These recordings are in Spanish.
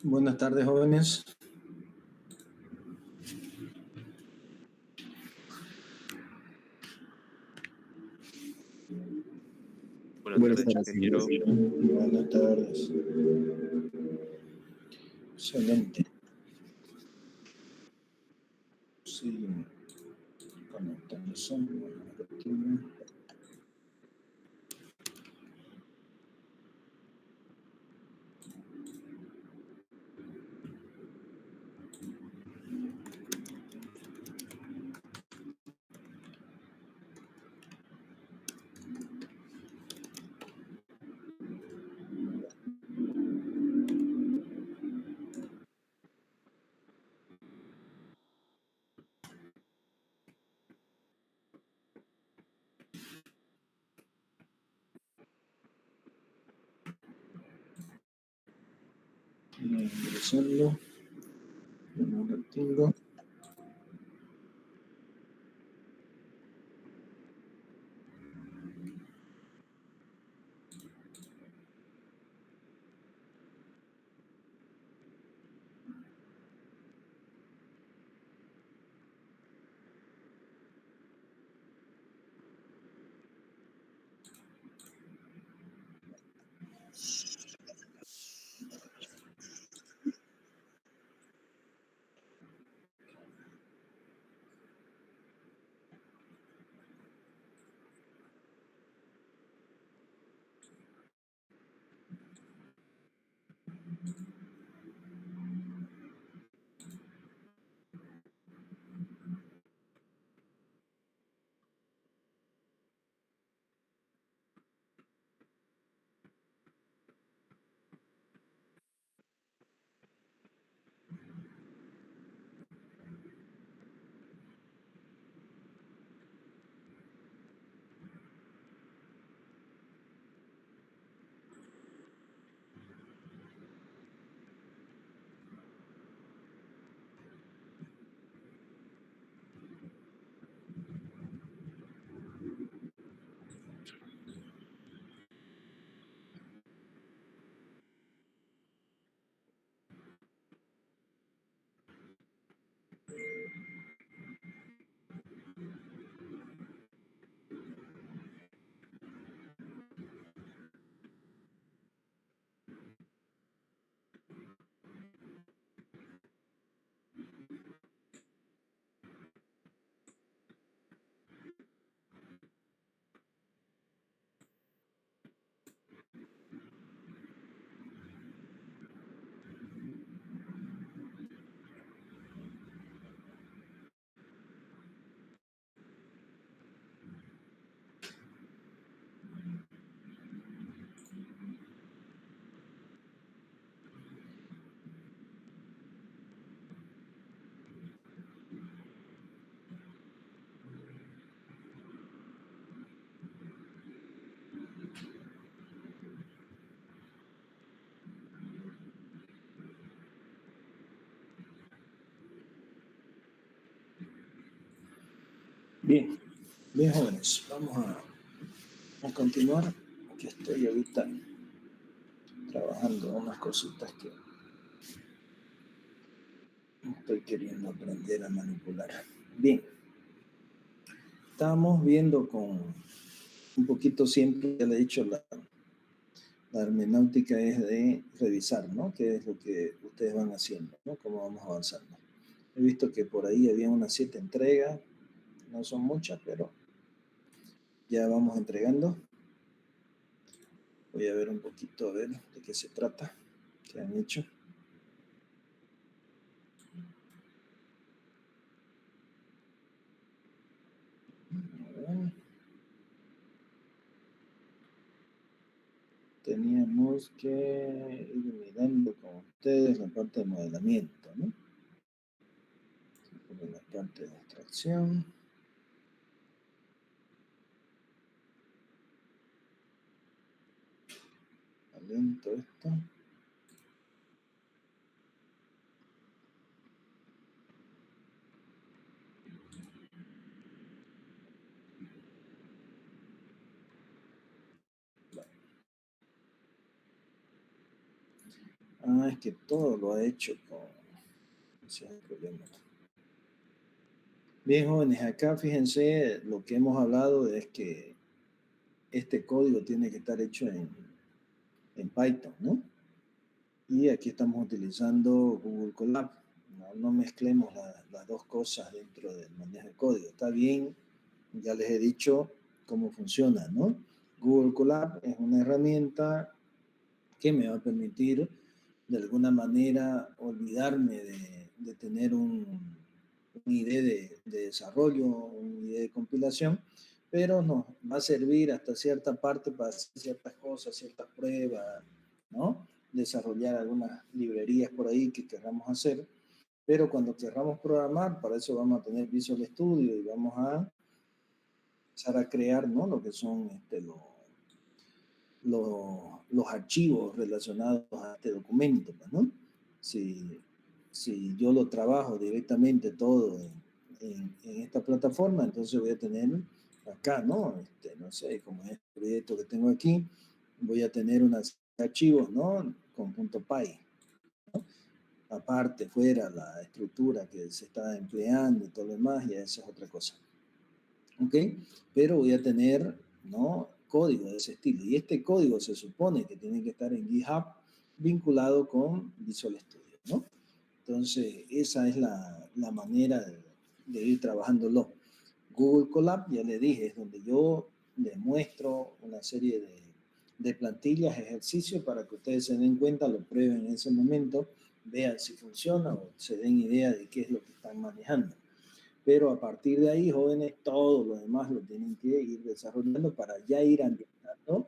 Buenas tardes, jóvenes. Buenas tardes, ingeniero. Buenas tardes. Excelente. Sí, conectándose. Ingresando. Un ratito. Bien, bien, jóvenes. Vamos a continuar. Que estoy ahorita trabajando unas cositas que estoy queriendo aprender a manipular. Bien, estamos viendo con un poquito siempre, ya le he dicho, la hermenéutica es de revisar, ¿no? ¿Qué es lo que ustedes van haciendo, ¿no? Cómo vamos avanzando. He visto que por ahí había unas 7 entregas, no son muchas, pero ya vamos entregando. Voy a ver un poquito, a ver de qué se trata, qué han hecho. Teníamos que ir mirando con ustedes la parte de modelamiento, ¿no? La parte de extracción. Lento esto. Es que todo lo ha hecho con... Ese es el problema. Bien, jóvenes, acá fíjense, lo que hemos hablado es que este código tiene que estar hecho en Python, ¿no? Y aquí estamos utilizando Google Colab. No mezclemos las dos cosas dentro del manejo de código. Está bien, ya les he dicho cómo funciona, ¿no? Google Colab es una herramienta que me va a permitir de alguna manera olvidarme de tener una idea de desarrollo, una idea de compilación, pero nos va a servir hasta cierta parte para hacer ciertas cosas, ciertas pruebas, ¿no? Desarrollar algunas librerías por ahí que querramos hacer, pero cuando querramos programar, para eso vamos a tener Visual Studio y vamos a empezar a crear, ¿no? Lo que son los archivos relacionados a este documento, ¿no? Si yo lo trabajo directamente todo en esta plataforma, entonces voy a tener acá, ¿no? No sé, como es el proyecto que tengo aquí, voy a tener unos archivos, ¿no? Con .py, ¿no? Aparte, fuera la estructura que se está empleando y todo lo demás, y esa es otra cosa. ¿Ok? Pero voy a tener, ¿no? Código de ese estilo. Y este código se supone que tiene que estar en GitHub vinculado con Visual Studio, ¿no? Entonces, esa es la manera de ir trabajándolo. Google Colab, ya le dije, es donde yo les muestro una serie de plantillas, ejercicios para que ustedes se den cuenta, lo prueben en ese momento, vean si funciona o se den idea de qué es lo que están manejando. Pero a partir de ahí, jóvenes, todo lo demás lo tienen que ir desarrollando para ya ir ambientando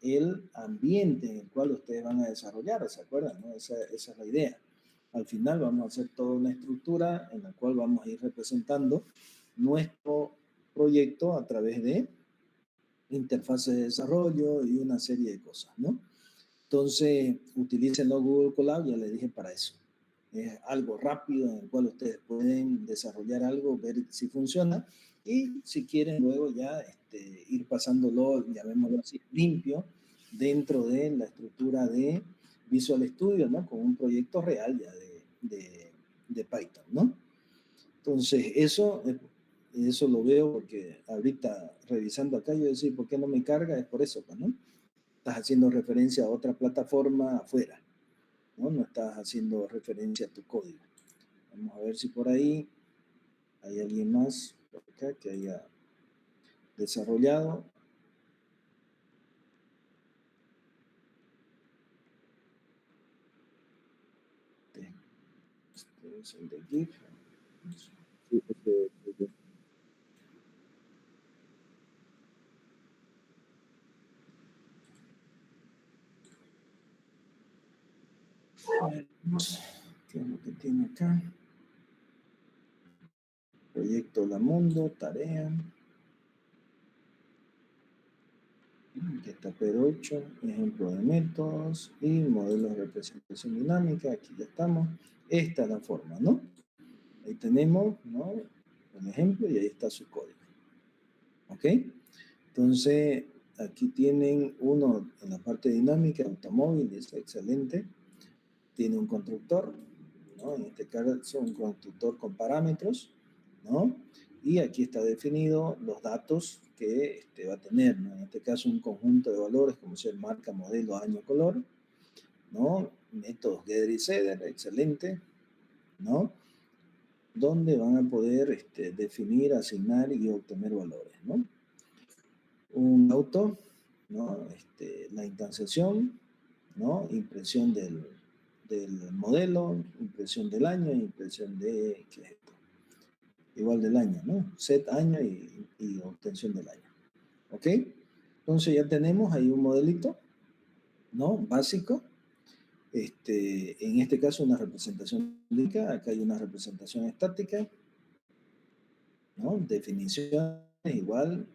el ambiente en el cual ustedes van a desarrollar, ¿se acuerdan? ¿No? Esa es la idea. Al final vamos a hacer toda una estructura en la cual vamos a ir representando nuestro proyecto a través de interfaces de desarrollo y una serie de cosas, ¿no? Entonces, utilicen Google Colab, ya les dije, para eso. Es algo rápido en el cual ustedes pueden desarrollar algo, ver si funciona y si quieren luego ya ir pasándolo, llamémoslo así, limpio dentro de la estructura de Visual Studio, ¿no? Con un proyecto real ya de Python, ¿no? Entonces, eso lo veo porque ahorita revisando acá yo decía, ¿por qué no me carga? Es por eso, ¿no? Estás haciendo referencia a otra plataforma afuera, ¿no? No estás haciendo referencia a tu código. Vamos a ver si por ahí hay alguien más por acá que haya desarrollado. Este es el de GIF. Sí, ¿Qué es lo que tiene acá? Proyecto La Mundo, tarea. Aquí está PER8, ejemplo de métodos y modelos de representación dinámica. Aquí ya estamos. Esta es la forma, ¿no? Ahí tenemos, ¿no? Un ejemplo y ahí está su código. ¿Ok? Entonces, aquí tienen uno en la parte dinámica, automóvil, es excelente. Tiene un constructor, ¿no? En este caso, un constructor con parámetros, ¿no? Y aquí está definido los datos que va a tener, ¿no? En este caso, un conjunto de valores como ser marca, modelo, año, color, ¿no? Métodos getter y setter, excelente, ¿no? Donde van a poder definir, asignar y obtener valores, ¿no? Un auto, ¿no? La instanciación, ¿no? Impresión del modelo, impresión del año, impresión de, ¿qué es esto? Igual del año, ¿no? Set año y obtención del año. ¿Ok? Entonces ya tenemos ahí un modelito, ¿no? Básico. En este caso una representación dinámica, acá hay una representación estática, ¿no? Definiciones igual,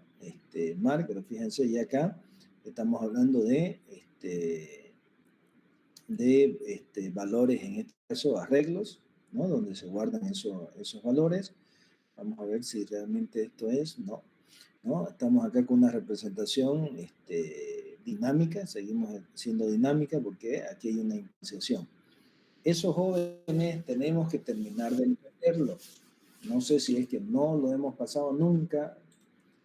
marca, pero fíjense ya acá estamos hablando de valores, en este caso arreglos, ¿no? Donde se guardan esos valores. Vamos a ver si realmente esto es, no. Estamos acá con una representación dinámica, seguimos siendo dinámica porque aquí hay una iniciación. Esos jóvenes tenemos que terminar de entenderlo. No sé si es que no lo hemos pasado nunca,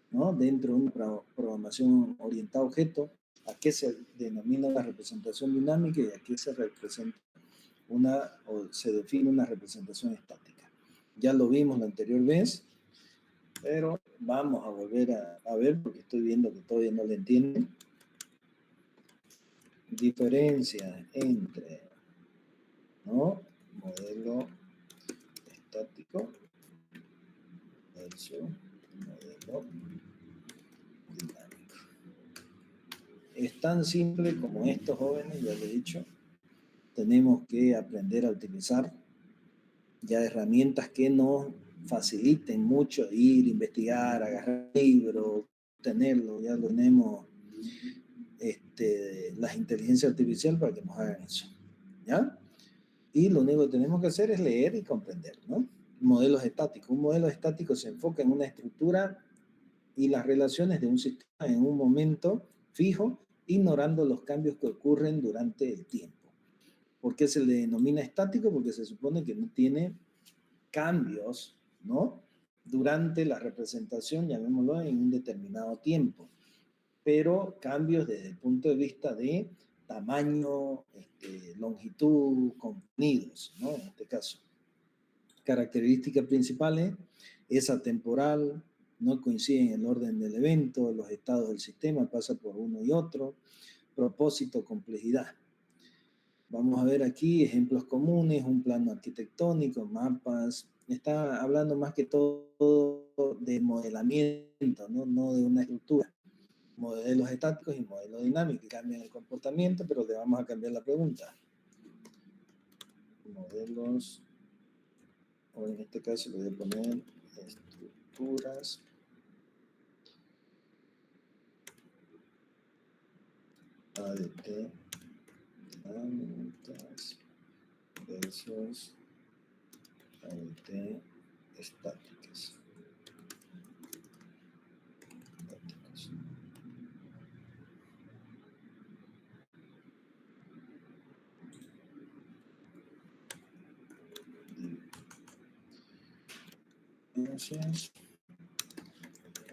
¿no? Dentro de una programación orientada a objeto, a qué se denomina la representación dinámica y a qué se representa o se define una representación estática. Ya lo vimos la anterior vez, pero vamos a volver a ver porque estoy viendo que todavía no lo entienden. Diferencia entre, ¿no?, modelo estático versus modelo dinámico. Es tan simple como esto, jóvenes, ya lo he dicho. Tenemos que aprender a utilizar ya herramientas que nos faciliten mucho ir, investigar, agarrar libros, tenerlo, ya lo tenemos, las inteligencias artificiales para que nos hagan eso, ¿ya? Y lo único que tenemos que hacer es leer y comprender, ¿no? Modelos estáticos. Un modelo estático se enfoca en una estructura y las relaciones de un sistema en un momento fijo, ignorando los cambios que ocurren durante el tiempo. ¿Por qué se le denomina estático? Porque se supone que no tiene cambios, ¿no?, durante la representación, llamémoslo, en un determinado tiempo, pero cambios desde el punto de vista de tamaño, longitud, contenidos, ¿no?, en este caso. Características principales: es atemporal, no coincide en el orden del evento, los estados del sistema, pasa por uno y otro. Propósito, complejidad. Vamos a ver aquí ejemplos comunes: un plano arquitectónico, mapas. Está hablando más que todo de modelamiento, no de una estructura. Modelos estáticos y modelos dinámicos, que cambian el comportamiento, pero le vamos a cambiar la pregunta. Modelos, o en este caso le voy a poner estructuras ADT dinámicas versus ADT estáticas. Diferencias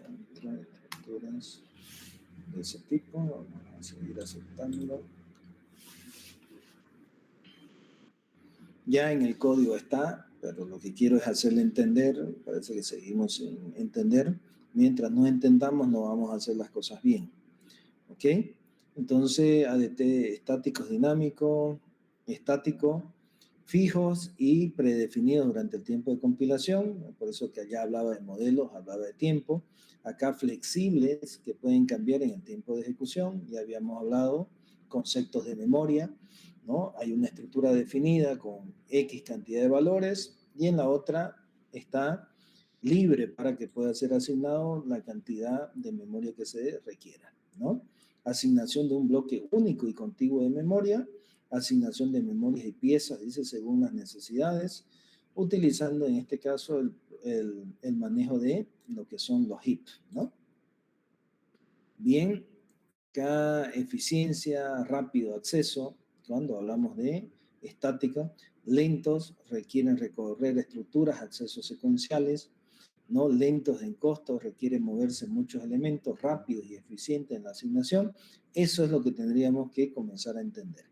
entre estructuras de ese tipo. Vamos a seguir aceptando. Ya en el código está, pero lo que quiero es hacerle entender. Parece que seguimos sin entender. Mientras no entendamos, no vamos a hacer las cosas bien. ¿Ok? Entonces, ADT estáticos, dinámicos, estático, fijos y predefinidos durante el tiempo de compilación. Por eso que allá hablaba de modelos, hablaba de tiempo. Acá flexibles, que pueden cambiar en el tiempo de ejecución. Ya habíamos hablado conceptos de memoria, ¿no? Hay una estructura definida con X cantidad de valores y en la otra está libre para que pueda ser asignado la cantidad de memoria que se requiera, ¿no? Asignación de un bloque único y contiguo de memoria, asignación de memorias y piezas, dice, según las necesidades, utilizando en este caso el manejo de lo que son los heaps, ¿no? Bien, cada eficiencia, rápido acceso, cuando hablamos de estática, lentos, requieren recorrer estructuras, accesos secuenciales, ¿no? Lentos en costos, requieren moverse muchos elementos, rápidos y eficientes en la asignación. Eso es lo que tendríamos que comenzar a entender.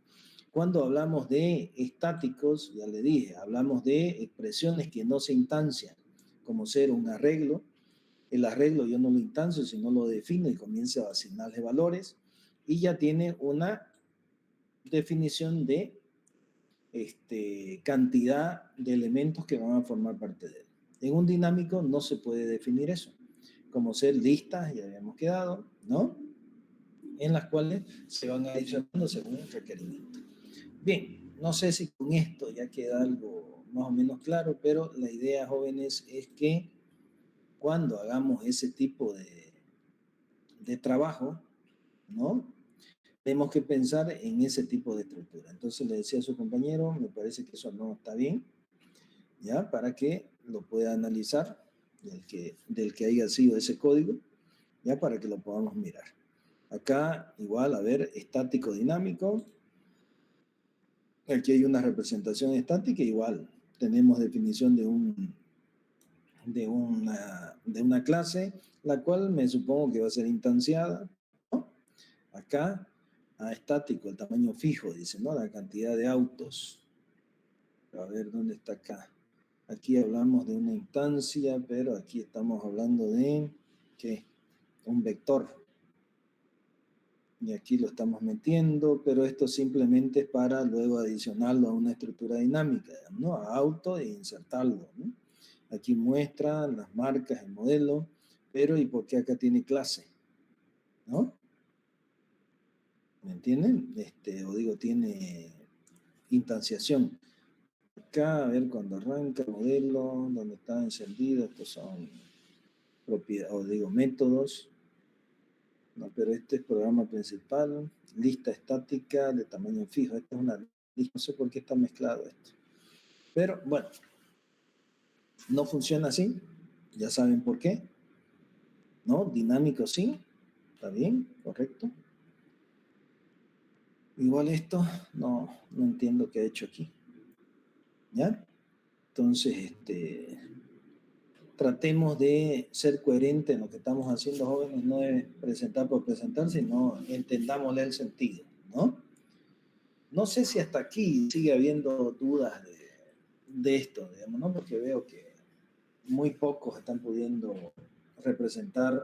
Cuando hablamos de estáticos, ya le dije, hablamos de expresiones que no se instancian, como ser un arreglo. El arreglo yo no lo instancio, sino lo defino y comienzo a asignarle valores, y ya tiene una definición de cantidad de elementos que van a formar parte de él. En un dinámico no se puede definir eso, como ser listas, ya habíamos quedado, ¿no?, en las cuales se van adicionando según el requerimiento. Bien, no sé si con esto ya queda algo más o menos claro, pero la idea, jóvenes, es que cuando hagamos ese tipo de trabajo, ¿no?, tenemos que pensar en ese tipo de estructura. Entonces le decía a su compañero, me parece que eso no está bien, ¿ya?, para que lo pueda analizar, del que haya sido ese código, ya, para que lo podamos mirar. Acá, igual, a ver, estático dinámico. Aquí hay una representación estática, igual. Tenemos definición de una clase, la cual me supongo que va a ser instanciada, ¿no? Acá, estático, el tamaño fijo, dice, ¿no? La cantidad de autos. A ver, ¿dónde está acá? Aquí hablamos de una instancia, pero aquí estamos hablando de, ¿qué? Un vector. Y aquí lo estamos metiendo, pero esto simplemente es para luego adicionarlo a una estructura dinámica, ¿no? A auto e insertarlo, ¿no? Aquí muestra las marcas, el modelo, pero ¿y por qué acá tiene clase? ¿No? ¿Me entienden? O digo, tiene instanciación. Acá, a ver, cuando arranca el modelo, donde está encendido, estos son propiedades, o digo, métodos. No, pero este es programa principal, lista estática de tamaño fijo. Esta es una lista, no sé por qué está mezclado esto. Pero bueno, no funciona así, ya saben por qué. ¿No? Dinámico sí, está bien, correcto. Igual esto, no entiendo qué ha hecho aquí. ¿Ya? Entonces, tratemos de ser coherentes en lo que estamos haciendo, jóvenes, no es presentar por presentar, sino entendámosle el sentido, ¿no? No sé si hasta aquí sigue habiendo dudas de esto, digamos, ¿no? Porque veo que muy pocos están pudiendo representar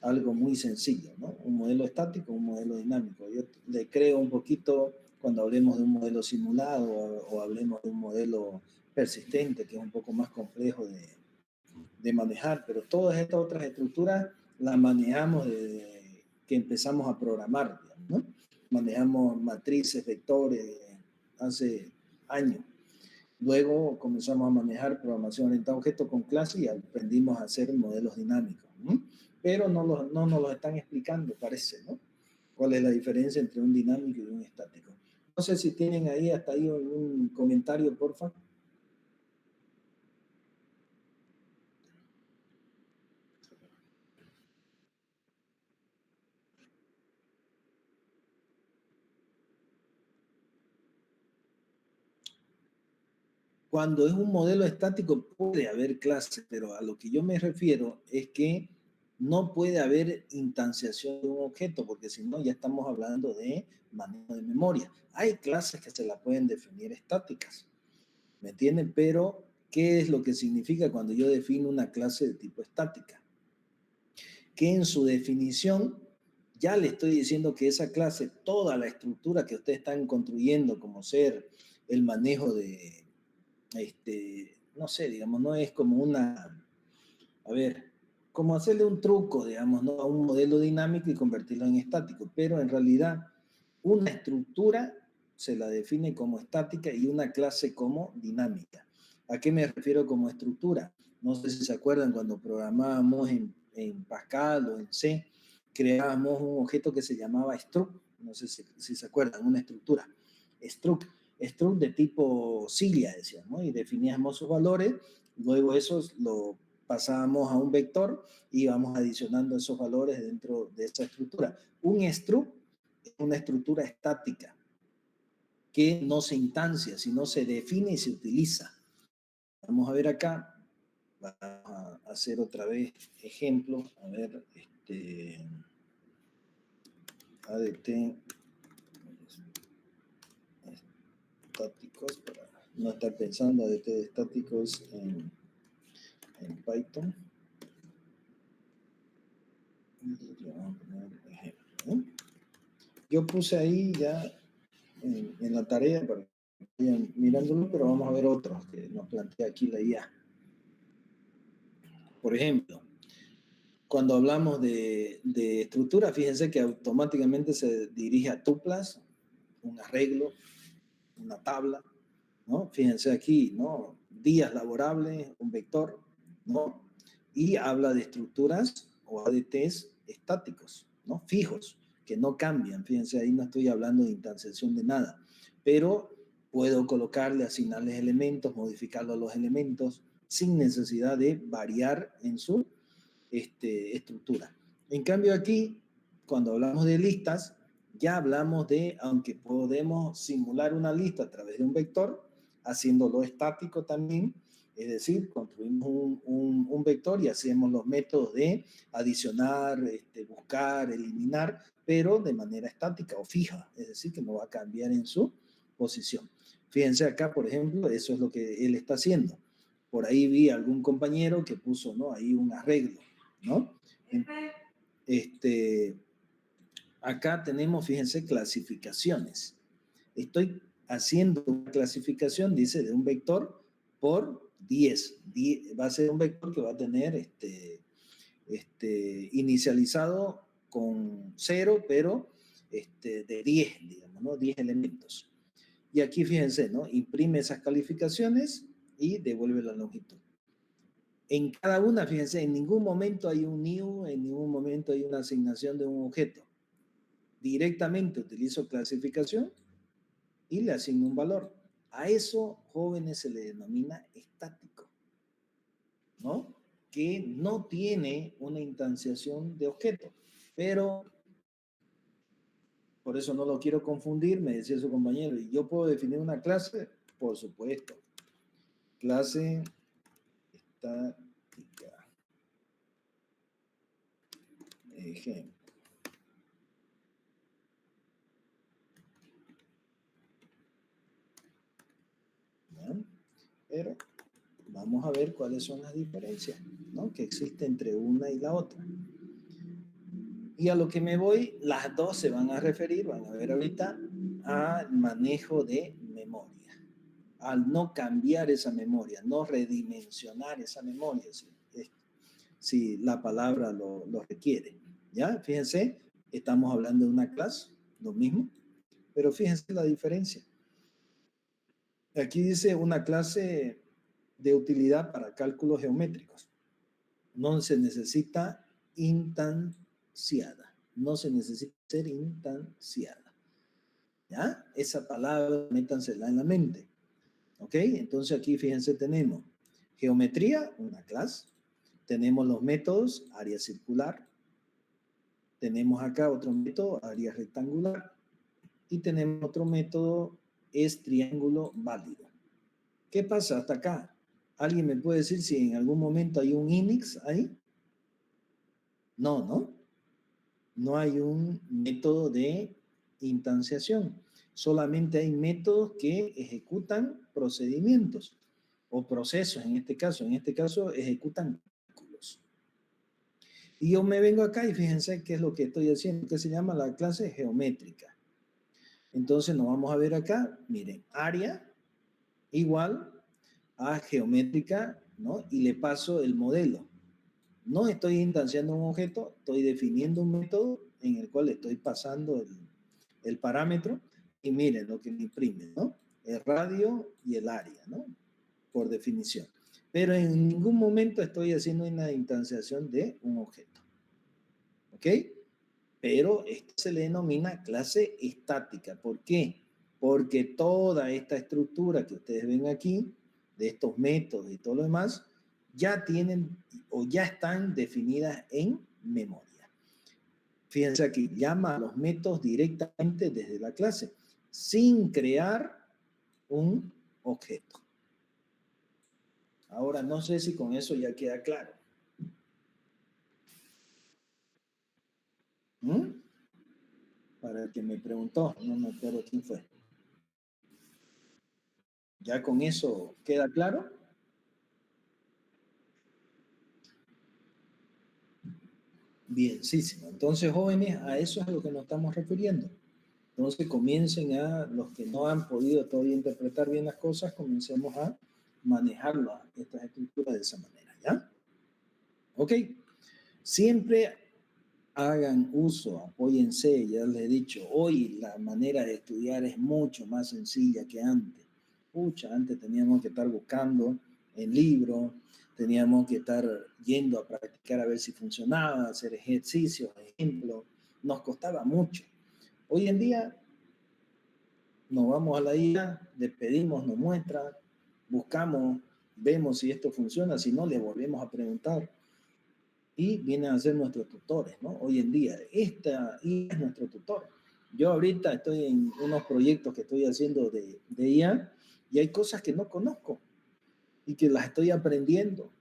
algo muy sencillo, ¿no? Un modelo estático, un modelo dinámico. Yo le creo un poquito cuando hablemos de un modelo simulado o hablemos de un modelo persistente, que es un poco más complejo de manejar, pero todas estas otras estructuras las manejamos desde que empezamos a programar, ¿no? Manejamos matrices, vectores, hace años. Luego comenzamos a manejar programación orientada a objetos con clases y aprendimos a hacer modelos dinámicos, ¿no? Pero no nos lo están explicando, parece, ¿no? ¿Cuál es la diferencia entre un dinámico y un estático? No sé si tienen ahí hasta ahí un comentario, por favor. Cuando es un modelo estático puede haber clases, pero a lo que yo me refiero es que no puede haber instanciación de un objeto, porque si no ya estamos hablando de manejo de memoria. Hay clases que se la pueden definir estáticas, ¿me entienden? Pero, ¿qué es lo que significa cuando yo defino una clase de tipo estática? Que en su definición ya le estoy diciendo que esa clase, toda la estructura que ustedes están construyendo como ser el manejo de no sé, digamos, no es como a ver, como hacerle un truco, digamos, ¿no? A un modelo dinámico y convertirlo en estático, pero en realidad una estructura se la define como estática y una clase como dinámica. ¿A qué me refiero como estructura? No sé si se acuerdan cuando programábamos en Pascal o en C, creábamos un objeto que se llamaba struct, no sé si se acuerdan, una estructura, struct de tipo Cilia, decíamos, ¿no? Y definíamos sus valores, luego esos lo pasábamos a un vector y íbamos adicionando esos valores dentro de esa estructura. Un struct es una estructura estática que no se instancia, sino se define y se utiliza. Vamos a ver acá, vamos a hacer otra vez ejemplo, a ver, ADT estáticos, para no estar pensando ADT estáticos en Python. Vamos a poner ejemplo. Yo puse ahí ya en la tarea para que vayan mirándolo, pero vamos a ver otros que nos plantea aquí la IA. Por ejemplo, cuando hablamos de estructura, fíjense que automáticamente se dirige a tuplas, un arreglo, una tabla, ¿no? Fíjense aquí, ¿no? Días laborables, un vector, ¿no? Y habla de estructuras o ADTs estáticos, ¿no? Fijos, que no cambian. Fíjense, ahí no estoy hablando de instanciación de nada, pero puedo colocarle, asignarles elementos, modificarlo a los elementos sin necesidad de variar en su estructura. En cambio aquí, cuando hablamos de listas, ya hablamos de, aunque podemos simular una lista a través de un vector, haciéndolo estático también, es decir, construimos un vector y hacemos los métodos de adicionar, buscar, eliminar, pero de manera estática o fija, es decir, que no va a cambiar en su posición. Fíjense acá, por ejemplo, eso es lo que él está haciendo. Por ahí vi a algún compañero que puso, ¿no?, ahí un arreglo, ¿no? Acá tenemos, fíjense, clasificaciones. Estoy haciendo una clasificación, dice, de un vector por 10. Va a ser un vector que va a tener inicializado con 0, pero de 10, digamos, ¿no? 10 elementos. Y aquí, fíjense, ¿no? Imprime esas calificaciones y devuelve la longitud. En cada una, fíjense, en ningún momento hay un new, en ningún momento hay una asignación de un objeto. Directamente utilizo clasificación y le asigno un valor. A eso, jóvenes, se le denomina estático, ¿no? Que no tiene una instanciación de objeto, pero por eso no lo quiero confundir, me decía su compañero, ¿y yo puedo definir una clase? Por supuesto. Clase estática. Ejemplo. ¿Ya? Pero vamos a ver cuáles son las diferencias, ¿no?, que existen entre una y la otra. Y a lo que me voy, las dos se van a referir, van a ver ahorita, al manejo de memoria. Al no cambiar esa memoria, no redimensionar esa memoria, si la palabra lo requiere. ¿Ya? Fíjense, estamos hablando de una clase, lo mismo, pero fíjense la diferencia. Aquí dice una clase de utilidad para cálculos geométricos. No se necesita instanciada. No se necesita ser instanciada. ¿Ya? Esa palabra, métansela en la mente. ¿Ok? Entonces aquí, fíjense, tenemos geometría, una clase. Tenemos los métodos, área circular. Tenemos acá otro método, área rectangular. Y tenemos otro método, es triángulo válido. ¿Qué pasa hasta acá? ¿Alguien me puede decir si en algún momento hay un inix ahí? No, ¿no? No hay un método de instanciación. Solamente hay métodos que ejecutan procedimientos o procesos en este caso. En este caso ejecutan cálculos. Y yo me vengo acá y fíjense qué es lo que estoy haciendo, que se llama la clase geométrica. Entonces nos vamos a ver acá, miren, área igual a geométrica, ¿no? Y le paso el modelo. No estoy instanciando un objeto, estoy definiendo un método en el cual estoy pasando el parámetro y miren lo que me imprime, ¿no? El radio y el área, ¿no? Por definición. Pero en ningún momento estoy haciendo una instanciación de un objeto. ¿Ok? Pero esto se le denomina clase estática. ¿Por qué? Porque toda esta estructura que ustedes ven aquí, de estos métodos y todo lo demás, ya tienen o ya están definidas en memoria. Fíjense aquí, llama a los métodos directamente desde la clase, sin crear un objeto. Ahora, no sé si con eso ya queda claro. Para el que me preguntó, no me acuerdo quién fue. ¿Ya con eso queda claro? Bienísimo. Entonces, jóvenes, a eso es a lo que nos estamos refiriendo. Entonces, comiencen a, los que no han podido todavía interpretar bien las cosas, comencemos a manejarlo, estas estructuras de esa manera, ¿ya? Ok. Siempre hagan uso, apóyense, ya les he dicho, hoy la manera de estudiar es mucho más sencilla que antes. Pucha, antes teníamos que estar buscando en libros, teníamos que estar yendo a practicar a ver si funcionaba, hacer ejercicios, ejemplos, nos costaba mucho. Hoy en día nos vamos a la IA, le pedimos, nos muestra, buscamos, vemos si esto funciona, si no, le volvemos a preguntar. y vienen a ser nuestros tutores, ¿no? Hoy en día, esta IA es nuestro tutor. Yo ahorita estoy en unos proyectos que estoy haciendo de IA y hay cosas que no conozco y que las estoy aprendiendo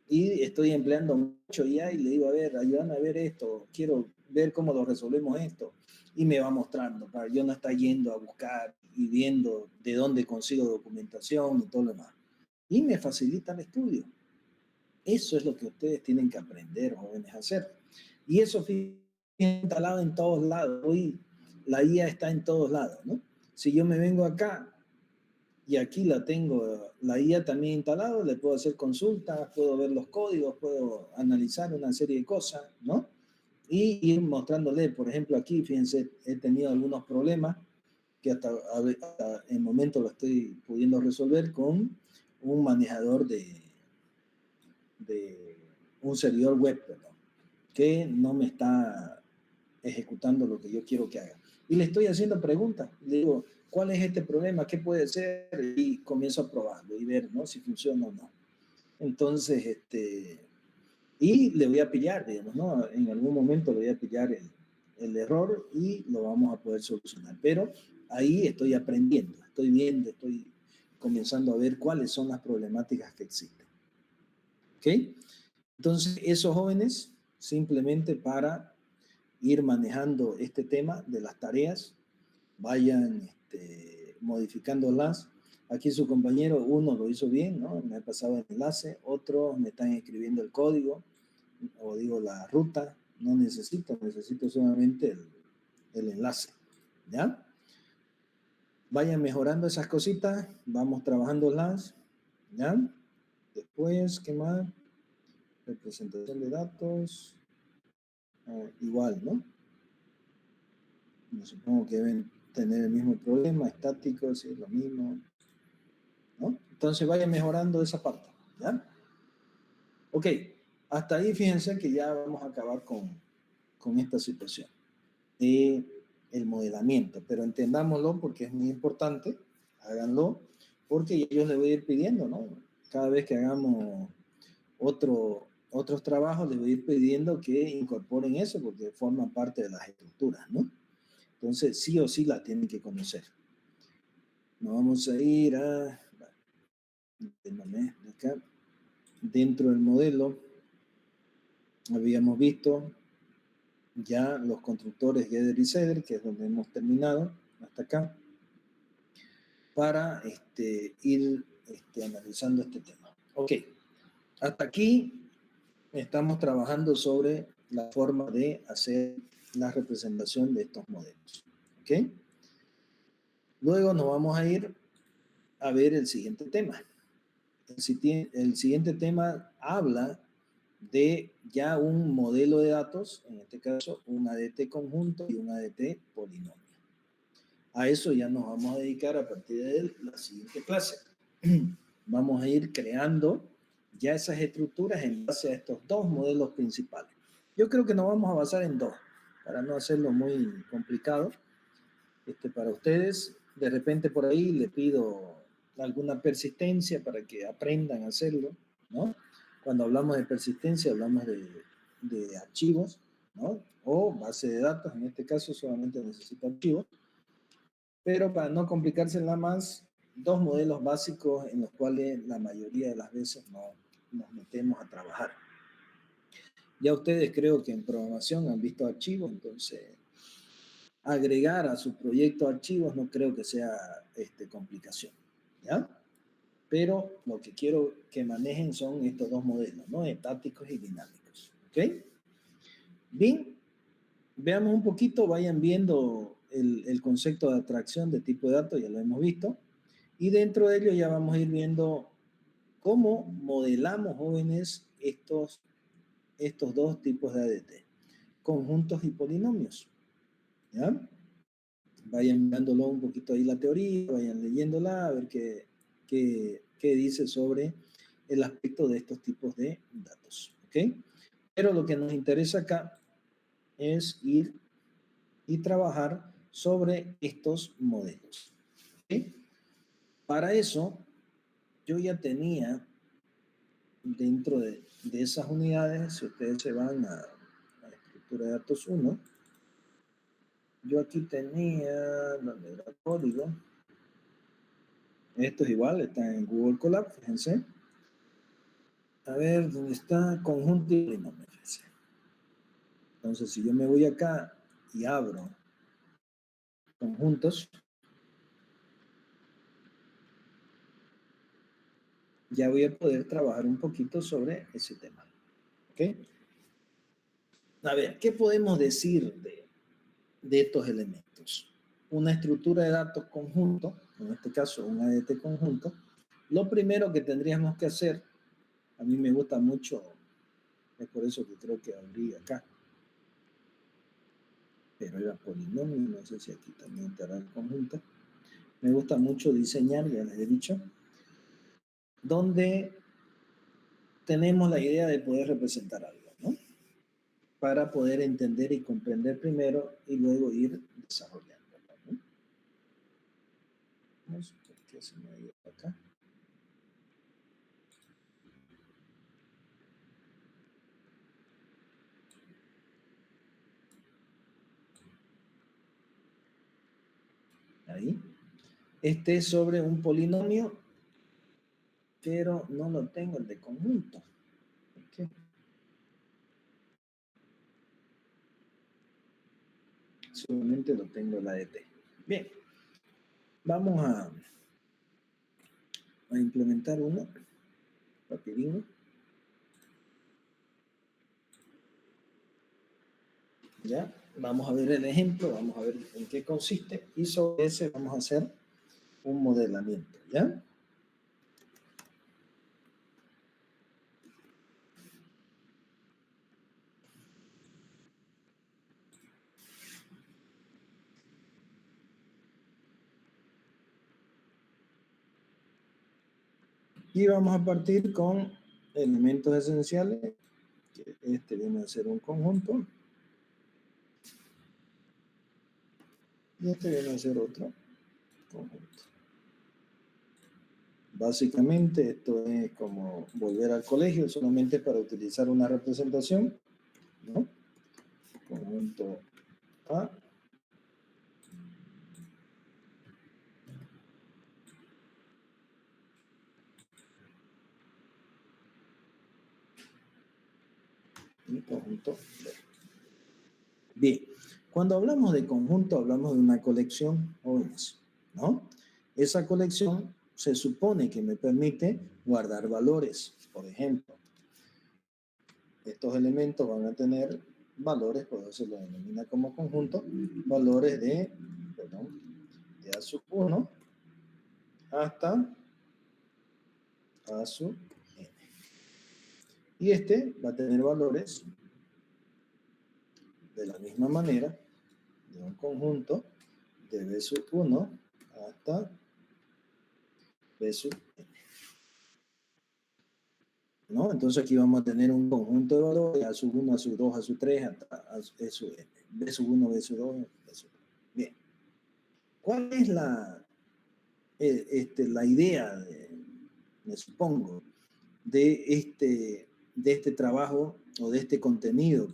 y estoy empleando mucho IA y le digo, a ver, ayúdame a ver esto, quiero ver cómo lo resolvemos esto. Y me va mostrando, para yo no estar yendo a buscar y viendo de dónde consigo documentación y todo lo demás. Y me facilita el estudio. Eso es lo que ustedes tienen que aprender, jóvenes, a hacer. Y eso fue instalado en todos lados. Hoy la IA está en todos lados, ¿no? Si yo me vengo acá y aquí la tengo, la IA también instalado, le puedo hacer consultas, puedo ver los códigos, puedo analizar una serie de cosas, ¿no? Y ir mostrándole, por ejemplo, aquí, fíjense, he tenido algunos problemas que hasta el momento lo estoy pudiendo resolver con un manejador de un servidor web, perdón, que no me está ejecutando lo que yo quiero que haga. Y le estoy haciendo preguntas. Le digo, ¿cuál es este problema? ¿Qué puede ser? Y comienzo a probarlo y ver, ¿no? Si funciona o no. Entonces, y le voy a pillar, digamos, ¿no? En algún momento le voy a pillar el error y lo vamos a poder solucionar. Pero ahí estoy aprendiendo, estoy viendo, estoy comenzando a ver cuáles son las problemáticas que existen. ¿Ok? Entonces, esos jóvenes, simplemente para ir manejando este tema de las tareas, vayan modificándolas. Aquí su compañero, uno lo hizo bien, ¿no? Me ha pasado el enlace, otros me están escribiendo el código, o digo la ruta, no necesito solamente el enlace, ¿ya? Vayan mejorando esas cositas, vamos trabajándolas, ¿ya? Después, ¿qué más? Representación de datos, igual, ¿no? Me supongo que deben tener el mismo problema, estáticos, sí, lo mismo, ¿no? Entonces vayan mejorando esa parte, ¿ya? Ok, hasta ahí fíjense que ya vamos a acabar con esta situación de el modelamiento, pero entendámoslo porque es muy importante, háganlo, porque yo les voy a ir pidiendo, ¿no? Cada vez que hagamos otros trabajos, les voy a ir pidiendo que incorporen eso porque forman parte de las estructuras, ¿no? Entonces, sí o sí la tienen que conocer. Nos vamos a ir a... Acá. Dentro del modelo, habíamos visto ya los constructores Gather y Cedar, que es donde hemos terminado hasta acá, para ir analizando este tema. Ok, hasta aquí estamos trabajando sobre la forma de hacer la representación de estos modelos. Ok, luego nos vamos a ir a ver el siguiente tema. El siguiente tema habla de ya un modelo de datos, en este caso un ADT conjunto y un ADT polinomio. A eso ya nos vamos a dedicar a partir de la siguiente clase. Vamos a ir creando ya esas estructuras en base a estos dos modelos principales. Yo creo que nos vamos a basar en dos, para no hacerlo muy complicado. Para ustedes, de repente por ahí le pido alguna persistencia para que aprendan a hacerlo, ¿no? Cuando hablamos de persistencia, hablamos de archivos, ¿no? O base de datos, en este caso solamente necesito archivos. Pero para no complicársela más, dos modelos básicos en los cuales la mayoría de las veces no nos metemos a trabajar. Ya ustedes creo que en programación han visto archivos, entonces agregar a su proyecto archivos no creo que sea complicación, ¿ya? Pero lo que quiero que manejen son estos dos modelos, ¿no? Estáticos y dinámicos, ¿ok? Bien, veamos un poquito, vayan viendo el concepto de atracción de tipo de datos, ya lo hemos visto, y dentro de ello ya vamos a ir viendo cómo modelamos, jóvenes, estos dos tipos de ADT, conjuntos y polinomios, ¿ya? Vayan mirándolo un poquito ahí la teoría, vayan leyéndola, a ver qué dice sobre el aspecto de estos tipos de datos, ¿ok? Pero lo que nos interesa acá es ir y trabajar sobre estos modelos, ¿ok? Para eso, yo ya tenía dentro de de esas unidades, si ustedes se van a estructura de datos 1, yo aquí tenía, donde era código, esto es igual, está en Google Colab, fíjense. A ver, ¿dónde está? Conjunto y polinomio, fíjense. Entonces, si yo me voy acá y abro conjuntos, ya voy a poder trabajar un poquito sobre ese tema. ¿Ok? A ver, ¿qué podemos decir de estos elementos? Una estructura de datos conjunto, en este caso un ADT conjunto, lo primero que tendríamos que hacer, a mí me gusta mucho, es por eso que creo que abrí acá, pero era polinomio, no sé si aquí también estará el conjunto. Me gusta mucho diseñar, ya les he dicho, donde tenemos la idea de poder representar algo, ¿no? Para poder entender y comprender primero y luego ir desarrollando, ¿no? Vamos, ¿por qué se me ha ido acá? Ahí. Este es sobre un polinomio, pero no lo tengo el de conjunto. ¿Por qué? Solamente lo tengo el ADT. Bien, vamos a implementar uno, rapidinho. ¿Ya? Vamos a ver el ejemplo, vamos a ver en qué consiste y sobre ese vamos a hacer un modelamiento, ¿ya? Y vamos a partir con elementos esenciales, que este viene a ser un conjunto, y este viene a ser otro conjunto. Básicamente esto es como volver al colegio, solamente para utilizar una representación, ¿no? Conjunto A. Y conjunto B. Bien, cuando hablamos de conjunto, hablamos de una colección, jóvenes, ¿no? Esa colección se supone que me permite guardar valores. Por ejemplo, estos elementos van a tener valores, por eso se lo denomina como conjunto, valores de A sub 1 hasta A sub n. Y este va a tener valores de la misma manera de un conjunto de B sub 1 hasta B sub n. ¿No? Entonces aquí vamos a tener un conjunto de valores A sub 1, A sub 2, A sub 3 hasta B sub n. B sub 1, B sub 2, B sub n. Bien. ¿Cuál es la idea, me supongo, de este trabajo o de este contenido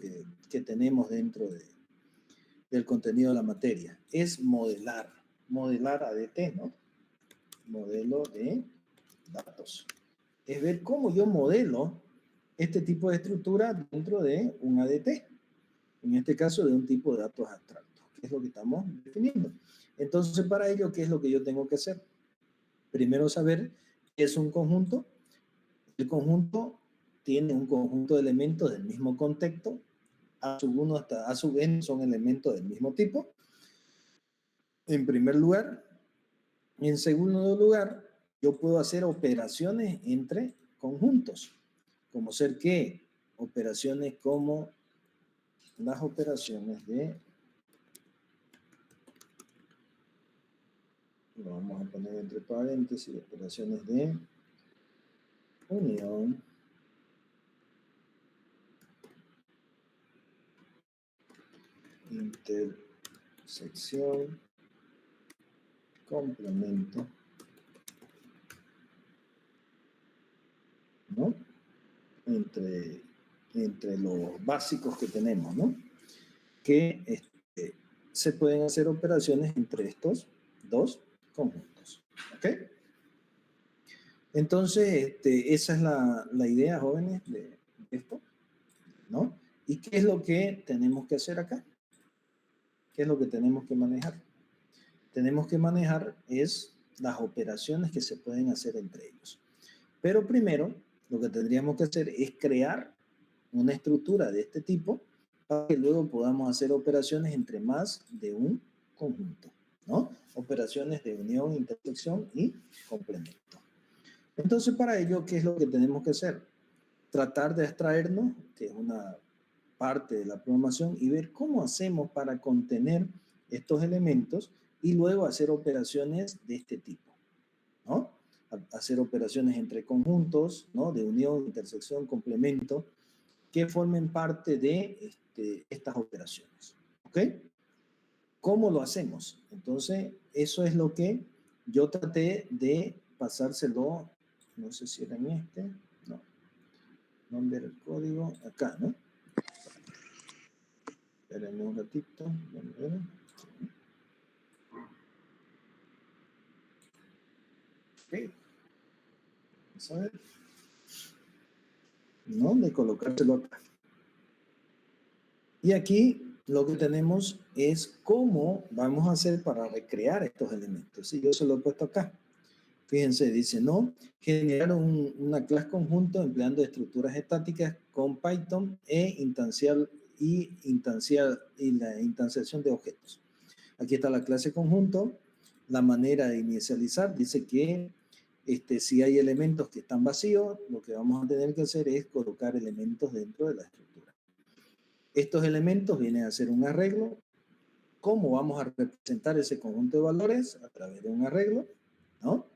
que tenemos dentro del contenido de la materia? Es modelar ADT, ¿no? Modelo de datos. Es ver cómo yo modelo este tipo de estructura dentro de un ADT, en este caso de un tipo de datos abstractos, que es lo que estamos definiendo. Entonces, para ello, ¿qué es lo que yo tengo que hacer? Primero, saber qué es un conjunto. El conjunto tiene un conjunto de elementos del mismo contexto. A sub 1 hasta A sub n son elementos del mismo tipo. En primer lugar. En segundo lugar, yo puedo hacer operaciones entre conjuntos. Como ser que operaciones como las operaciones de, lo vamos a poner entre paréntesis, operaciones de unión, intersección, complemento, ¿no? entre los básicos que tenemos, ¿no? Que se pueden hacer operaciones entre estos dos conjuntos, ¿ok? Entonces, esa es la idea, jóvenes, de esto, ¿no? ¿Y qué es lo que tenemos que hacer acá? ¿Qué es lo que tenemos que manejar? Tenemos que manejar es las operaciones que se pueden hacer entre ellos. Pero primero, lo que tendríamos que hacer es crear una estructura de este tipo para que luego podamos hacer operaciones entre más de un conjunto, ¿no? Operaciones de unión, intersección y complemento. Entonces, para ello, ¿qué es lo que tenemos que hacer? Tratar de abstraernos, que es una parte de la programación, y ver cómo hacemos para contener estos elementos y luego hacer operaciones de este tipo, ¿no? Hacer operaciones entre conjuntos, ¿no? De unión, intersección, complemento, que formen parte de estas operaciones, ¿ok? ¿Cómo lo hacemos? Entonces, eso es lo que yo traté de pasárselo, no sé si era en no, nombre del código, acá, ¿no? Espérenme un ratito, ok, vamos a ver, ¿no? De colocárselo acá. Y aquí lo que tenemos es cómo vamos a hacer para recrear estos elementos. Y yo se lo he puesto acá. Fíjense, dice, no, generar una clase conjunto empleando estructuras estáticas con Python y la instanciación de objetos. Aquí está la clase conjunto. La manera de inicializar dice que si hay elementos que están vacíos, lo que vamos a tener que hacer es colocar elementos dentro de la estructura. Estos elementos vienen a ser un arreglo. ¿Cómo vamos a representar ese conjunto de valores? A través de un arreglo, ¿no?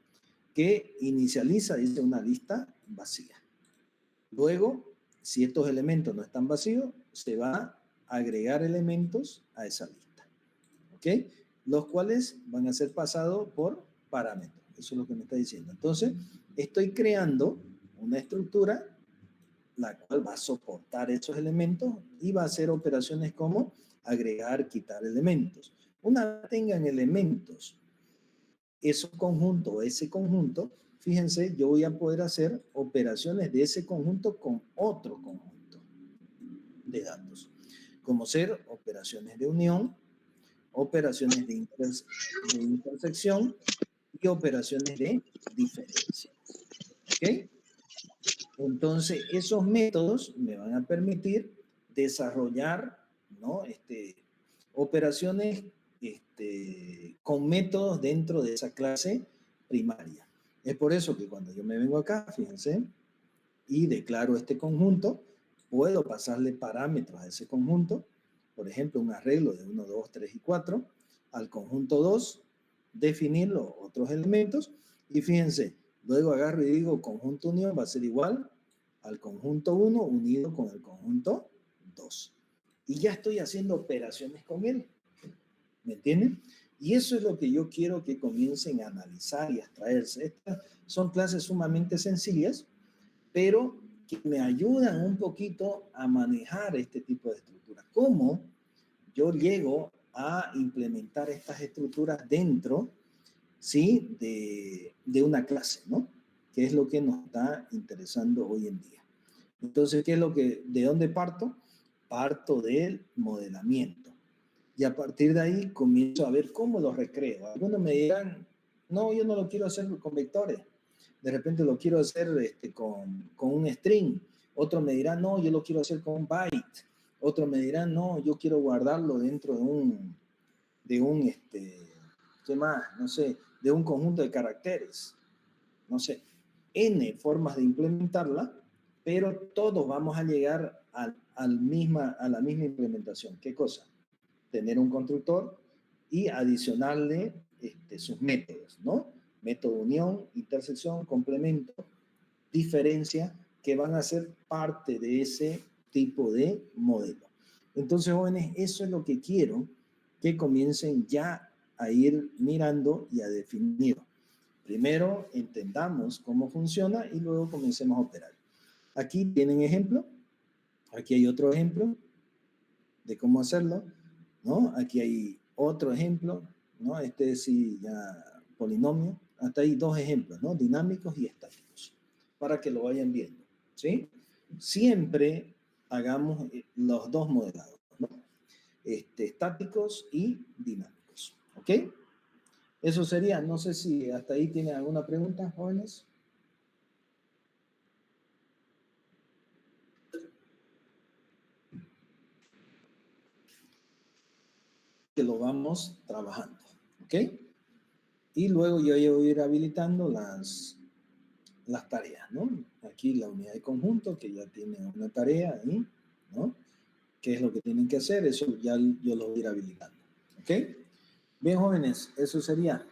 Que inicializa, dice, una lista vacía. Luego, si estos elementos no están vacíos, se va a agregar elementos a esa lista, ¿ok? Los cuales van a ser pasados por parámetros. Eso es lo que me está diciendo. Entonces, estoy creando una estructura la cual va a soportar esos elementos y va a hacer operaciones como agregar, quitar elementos. Una vez tengan elementos, esos conjuntos o ese conjunto, fíjense, yo voy a poder hacer operaciones de ese conjunto con otro conjunto de datos, como ser operaciones de unión, operaciones de intersección y operaciones de diferencia. ¿Ok? Entonces, esos métodos me van a permitir desarrollar, ¿no? Operaciones con métodos dentro de esa clase primaria. Es por eso que cuando yo me vengo acá, fíjense, y declaro este conjunto, puedo pasarle parámetros a ese conjunto, por ejemplo, un arreglo de 1, 2, 3 y 4, al conjunto 2, definir los otros elementos, y fíjense, luego agarro y digo conjunto unión va a ser igual al conjunto 1 unido con el conjunto 2. Y ya estoy haciendo operaciones con él. ¿Me entienden? Y eso es lo que yo quiero que comiencen a analizar y a extraerse. Estas son clases sumamente sencillas, pero que me ayudan un poquito a manejar este tipo de estructuras. ¿Cómo yo llego a implementar estas estructuras dentro, ¿sí? de una clase, ¿no? Que es lo que nos está interesando hoy en día. Entonces, ¿de dónde parto? Parto del modelamiento. Y a partir de ahí comienzo a ver cómo lo recreo. Algunos me dirán, no, yo no lo quiero hacer con vectores. De repente lo quiero hacer con un string. Otro me dirá, no, yo lo quiero hacer con un byte. Otro me dirá, no, yo quiero guardarlo dentro ¿qué más? No sé, de un conjunto de caracteres. No sé, N formas de implementarla, pero todos vamos a llegar a la misma implementación. ¿Qué cosa? Tener un constructor y adicionarle sus métodos, ¿no? Método unión, intersección, complemento, diferencia, que van a ser parte de ese tipo de modelo. Entonces, jóvenes, eso es lo que quiero que comiencen ya a ir mirando y a definir. Primero entendamos cómo funciona y luego comencemos a operar. Aquí tienen ejemplo. Aquí hay otro ejemplo de cómo hacerlo, ¿no? Aquí hay otro ejemplo, ¿no? Este sí ya polinomio. Hasta ahí dos ejemplos, ¿no? Dinámicos y estáticos, para que lo vayan viendo, ¿sí? Siempre hagamos los dos modelados, ¿no? Estáticos y dinámicos, ¿ok? Eso sería, no sé si hasta ahí tienen alguna pregunta, jóvenes. Que lo vamos trabajando, ¿ok? Y luego yo voy a ir habilitando las tareas, ¿no? Aquí la unidad de conjunto, que ya tiene una tarea ahí, ¿no? ¿Qué es lo que tienen que hacer? Eso ya yo lo voy a ir habilitando, ¿ok? Bien, jóvenes, eso sería.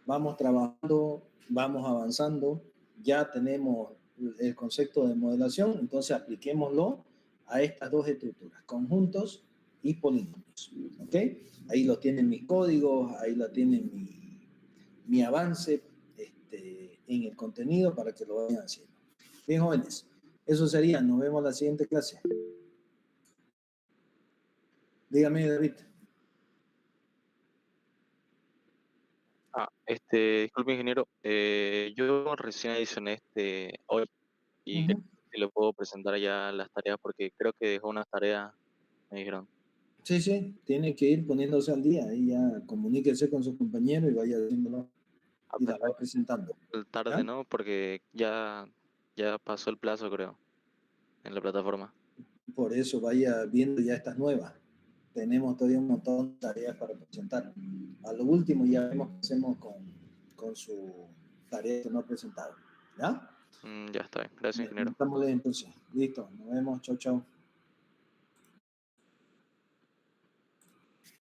Vamos trabajando, vamos avanzando, ya tenemos el concepto de modelación, entonces apliquémoslo a estas dos estructuras, conjuntos y polinomios, ¿ok? Ahí lo tienen mis códigos, ahí lo tienen mi avance en el contenido para que lo vayan haciendo. Bien, jóvenes, eso sería, nos vemos en la siguiente clase. Dígame, David. Disculpe, ingeniero. Yo recién adicioné hoy y creo que lo puedo presentar ya las tareas porque creo que dejó unas tareas, me dijeron. Sí, sí, tiene que ir poniéndose al día. Ahí ya comuníquese con su compañero y vaya haciéndolo y la va presentando. Tarde, ¿Ya? ¿no? Porque ya pasó el plazo, creo, en la plataforma. Por eso vaya viendo ya estas nuevas. Tenemos todavía un montón de tareas para presentar. A lo último ya vemos qué hacemos con su tarea que no ha presentado. ¿Ya? Ya está bien. Gracias, ingeniero. Estamos entonces. Listo. Nos vemos. Chau, chau.